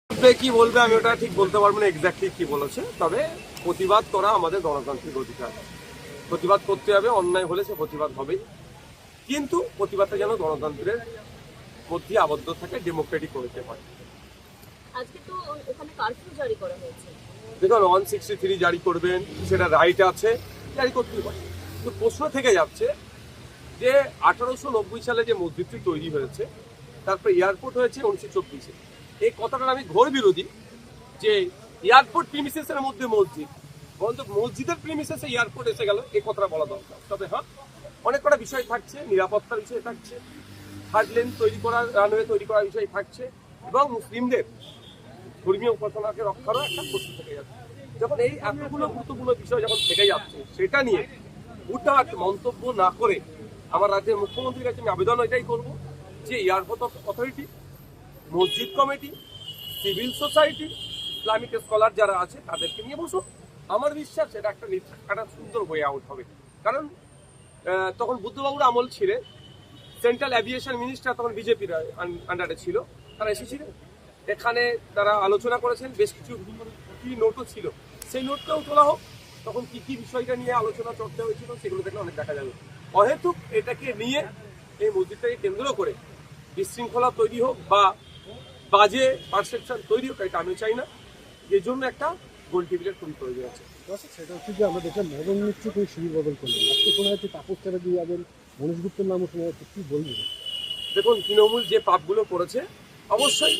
কি বলবে আমি ওটা ঠিক বলতে পারবো না এক্স্যাক্টলি কি বলেছে, তবে প্রতিবাদ করা আমাদের গণতান্ত্রিক অধিকার। প্রতিবাদ করতে হবে, অন্যায় হলে সে প্রতিবাদ হবেই, কিন্তু প্রতিবাদটা যেন গণতন্ত্রের মধ্যে আবদ্ধ থাকে, ডেমোক্রেটিক হতে পারে। আজকে তো ওখানে কারফিউ জারি করা হয়েছে। দেখুন 163 জারি করবেন, সেটা রাইট আছে, জারি করতেই পারে, কিন্তু প্রশ্ন থেকে যাচ্ছে যে 1890 সালে যে মসজিদটি তৈরি হয়েছে, তারপরে এয়ারপোর্ট হয়েছে 1924-এ। এই কথাটার আমি ঘোর বিরোধী যে এয়ারপোর্ট প্রিমিসেসের মধ্যে মসজিদ, বরঞ্চ মসজিদের প্রিমিসেসে এয়ারপোর্ট এসে গেল, এই কথাটা বলা দরকার। তবে হ্যাঁ, অনেক কটা বিষয় থাকছে, নিরাপত্তার বিষয় থাকছে, থার্ড লেন তৈরি করার, রানওয়ে তৈরি করার বিষয় থাকছে, এবং মুসলিমদের ধর্মীয় উপাসনাকে রক্ষারও একটা প্রশ্ন থেকে যাচ্ছে। যখন এই এতগুলো গুরুত্বপূর্ণ বিষয় যখন থেকে যাচ্ছে, সেটা নিয়ে হুটহাট মন্তব্য না করে আমার রাজ্যের মুখ্যমন্ত্রীর কাছে আমি আবেদন এটাই করবো যে এয়ারপোর্ট অথরিটি, মসজিদ committee, civil society, Islamic scholar যারা আছে তাদেরকে নিয়ে বসুন। আমার বিশ্বাস এটা একটা সুন্দর ওয়ে আউট হবে। কারণ তখন বুদ্ধবাবুর আমল ছিলেন, সেন্ট্রাল অ্যাভিয়েশন মিনিস্টার তখন বিজেপির আন্ডারে ছিল, তারা এসেছিলেন এখানে, তারা আলোচনা করেছেন, বেশ কিছু কি নোটও ছিল, সেই নোটটাও তোলা হোক। তখন কি কি বিষয়টা নিয়ে আলোচনা চর্চা হয়েছিল সেগুলো দেখলে অনেক দেখা যাবে। অহেতুক এটাকে নিয়ে, এই মসজিদটাকে কেন্দ্র করে বিশৃঙ্খলা তৈরি হোক বা বাজে পারসেপশন তৈরি হোক, এটা আমি চাই না। এর জন্য একটা গোল টেবিলের খুবই প্রয়োজন আছে। সেটা হচ্ছে যে আমরা দেখলাম মদন মিত্র করে শিবির বদল করলেন, আজকে শোনা যাচ্ছে তাপস তারা দিয়ে যাবেন, মনীষ গুপ্তের নামও শোনা যাচ্ছে, কি বলবেন? দেখুন, তৃণমূল যে পাপগুলো করেছে, অবশ্যই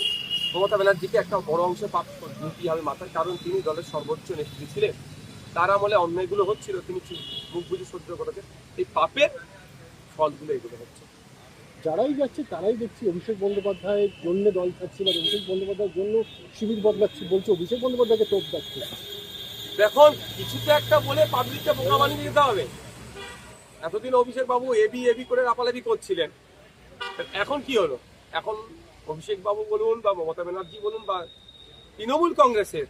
মমতা ব্যানার্জিকে একটা বড় অংশে পাপ দিতে হবে মাথায়, কারণ তিনি দলের সর্বোচ্চ নেত্রী ছিলেন, তার আমলে অন্যায়গুলো হচ্ছিল, তিনি মুখ বুঝে সহ্য করেছেন, এই পাপের ফলগুলো এগুলো হচ্ছে। যারাই যাচ্ছে তারাই দেখছি অভিষেক বন্দ্যোপাধ্যায়ের জন্য দল থাকছে, বা অভিষেক বন্দ্যোপাধ্যায়ের জন্য শিবির বদলাচ্ছে, বলছে অভিষেক বন্দ্যোপাধ্যায়কে তোপ যাচ্ছে। দেখুন, কিছুতে একটা বলে পাবলিককে বোকা বানিয়ে দিতে হবে। এতদিন অভিষেক বাবু এবি এবি করে লাপালাপি করছিলেন, এখন কি হলো? এখন অভিষেক বাবু বলুন বা মমতা ব্যানার্জি বলুন বা তৃণমূল কংগ্রেসের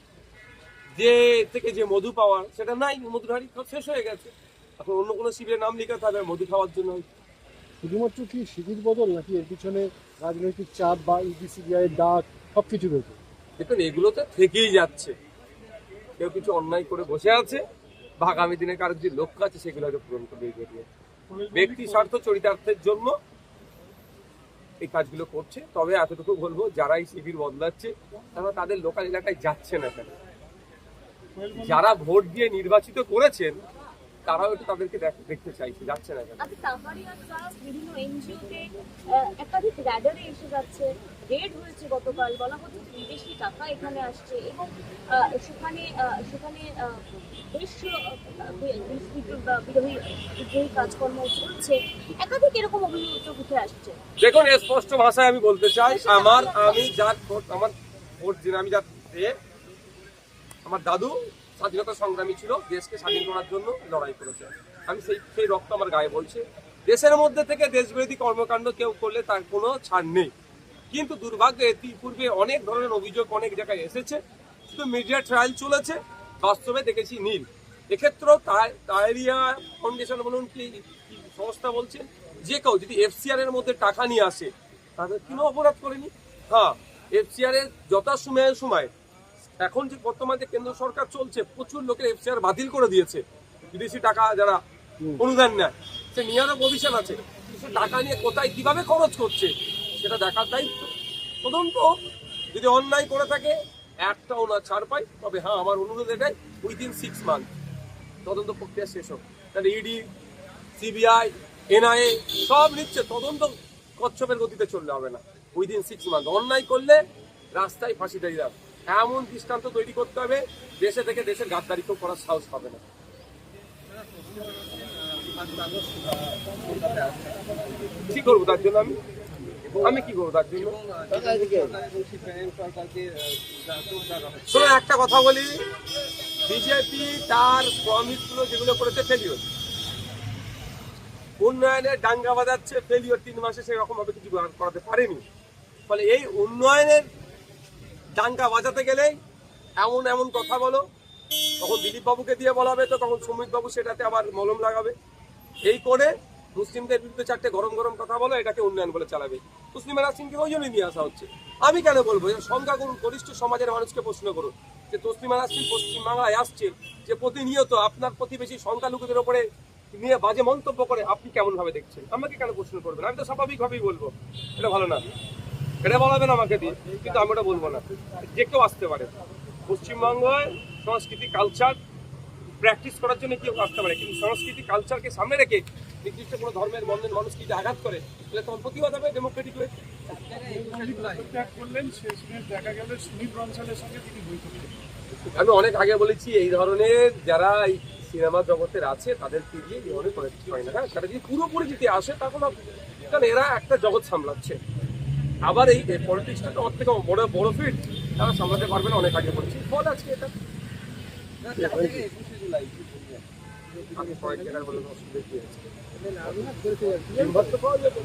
যে থেকে যে মধু পাওয়ার, সেটা নাই, মধুর হাড়ি শেষ হয়ে গেছে। এখন অন্য কোনো শিবিরের নাম লেখাতে হবে মধু খাওয়ার জন্য। শুধুমাত্র কি শিবির বদল, নাকি এর পিছনে রাজনৈতিক চাপ বা ইউপিসিবিআই এর ডাক সব কিছু রয়েছে? দেখুন, এগুলোতে থেকেই যাচ্ছে, কেউ কিছু অন্যায় করে বসে আছে বা আগামী দিনে কারোর যে লক্ষ্য আছে সেগুলো হয়তো পূরণ করবে। ব্যক্তি স্বার্থ চরিতার্থের জন্য এই কাজগুলো করছে। তবে এতটুকু বলবো, যারা এই শিবির বদলাচ্ছে তারা তাদের লোকাল এলাকায় যাচ্ছে না কেন? যারা ভোট দিয়ে নির্বাচিত করেছেন তারাও একটু তাদেরকে দেখতে চাইছে, যাচ্ছে না কেন? বিভিন্ন এনজিওতে একাধিক র্যাডারে এসে যাচ্ছে, রেড হয়েছে গতকাল, বলা হচ্ছে বিদেশি টাকা এখানে আসছে, এবং সেখানে সেখানে বেশ বিদ্রোহী কাজকর্ম চলছে, একাধিক এরকম অভিযোগ উঠে আসছে। দেখুন, স্পষ্ট ভাষায় আমি বলতে চাই, আমার দাদু স্বাধীনতা সংগ্রামী ছিল, দেশকে স্বাধীন করার জন্য লড়াই করেছে। আমি সেই রক্ত আমার গায়ে বলছে। দেশের মধ্যে থেকে দেশবিরোধী কর্মকাণ্ড কেউ করলে তার কোনো ছাড় নেই, কিন্তু দুর্ভাগ্য ইতিপূর্বে অনেক ধরনের অভিযোগ অনেক জায়গায় এসেছে, শুধু মিডিয়া ট্রায়াল চলেছে, বাস্তবে দেখেছি নীল। এক্ষেত্রেও তাইরিয়া ফাউন্ডেশন বলুন কি সংস্থা বলছে, যে কেউ যদি এফসিআর এর মধ্যে টাকা নিয়ে আসে তাদের কোনো অপরাধ করেনি। হ্যাঁ, এফসিআর এর সময় এখন যে বর্তমানে কেন্দ্র সরকার চলছে, প্রচুর লোকের এফসিআর বাতিল করে দিয়েছে, বিদেশি টাকা যারা অনুদান নেয়, সে নিয়ারও প্রভিশন আছে, সে টাকা নিয়ে কোথায় কিভাবে খরচ করছে সেটা দেখার দায়িত্ব। তদন্ত যদি অন্যায় করে থাকে, একটাও না ছাড় পাই, তবে হ্যাঁ, আমার অনুরোধ এটাই, উইদিন 6 মান্থ তদন্ত প্রক্রিয়া শেষ হোক। তাহলে ইডি, সিবিআই, এনআইএ সব নিচ্ছে, তদন্ত কচ্ছপের গতিতে চললে হবে না। উইদিন 6 মান্থ অন্যায় করলে রাস্তায় ফাঁসি দিয়ে যাবে, এমন দৃষ্টান্ত তৈরি করতে হবে, দেশে থেকে দেশের গাদ্দারি কেউ করার সাহস হবে না। কি করবো তার জন্য? আমি কি করবো তার জন্য? শোনো, একটা কথা বলি, বিজেপি তার প্রমিসগুলো যেগুলো করেছে ফেলিওর, উন্নয়নের ডাঙ্গা বাজাচ্ছে, ফেলিওর 3 মাসে সেরকম ভাবে কিছু করাতে পারেনি। ফলে এই উন্নয়নের ডাঙ্গা বাজাতে গেলেই এমন এমন কথা বলো, তখন দিলীপ বাবুকে দিয়ে বলা হবে, তো তখন সুমিত বাবু সেটাতে আবার মলম লাগাবে, এই করে মুসলিমদের বিরুদ্ধে 4টে গরম গরম কথা বলো, এটাকে উন্নয়ন বলে চালাবে। তসলিমা নাসরিনকে ওই জন্যই নিয়ে আসা হচ্ছে। আমি কেন বলবো, সংখ্যাগুরু গরিষ্ঠ সমাজের মানুষকে প্রশ্ন করুন যে তসলিমা নাসরিন পশ্চিমবাংলায় আসছে, যে প্রতিনিয়ত আপনার প্রতিবেশী সংখ্যালঘুদের উপরে নিয়ে বাজে মন্তব্য করে, আপনি কেমন ভাবে দেখছেন? আমাকে কেন প্রশ্ন করবেন? আমি তো স্বাভাবিকভাবেই বলবো এটা ভালো না, এটা বলাবেন আমাকে দিয়ে, কিন্তু আমি ওটা বলবো না। যে কেউ আসতে পারে পশ্চিমবঙ্গে, সংস্কৃতি কালচার প্র্যাকটিস করার জন্য কেউ আসতে পারে, কিন্তু সংস্কৃতি কালচারকে সামনে রেখে নির্দিষ্ট কোনো ধর্মের বন্ধের মানুষকে যদি আঘাত করে তাহলে তখন প্রতিবাদ হবে ডেমোক্রেটিক হয়ে। পদত্যাগ করলেন, শেষমেশ দেখা গেল সুনীল বনসালের সঙ্গে তিনি বৈঠক করলেন। আমি অনেক আগে বলেছি এই ধরনের যারা এই সিনেমা জগতের আছে তাদেরকে দিয়ে এই ধরনের পলিটিক্স হয় না। হ্যাঁ, সেটা যদি পুরোপুরি যদি আসে তখন কারণ এরা একটা জগৎ সামলাচ্ছে, আবার এই পলিটিক্সটা তো ওর থেকে বড় বড় ফিট তারা সামলাতে পারবে না, অনেক আগে বলছি। ফল আজকে এটা আমি কয়েক জায়গায় বলে অসুবিধা কি আছে, পাওয়া যাবে।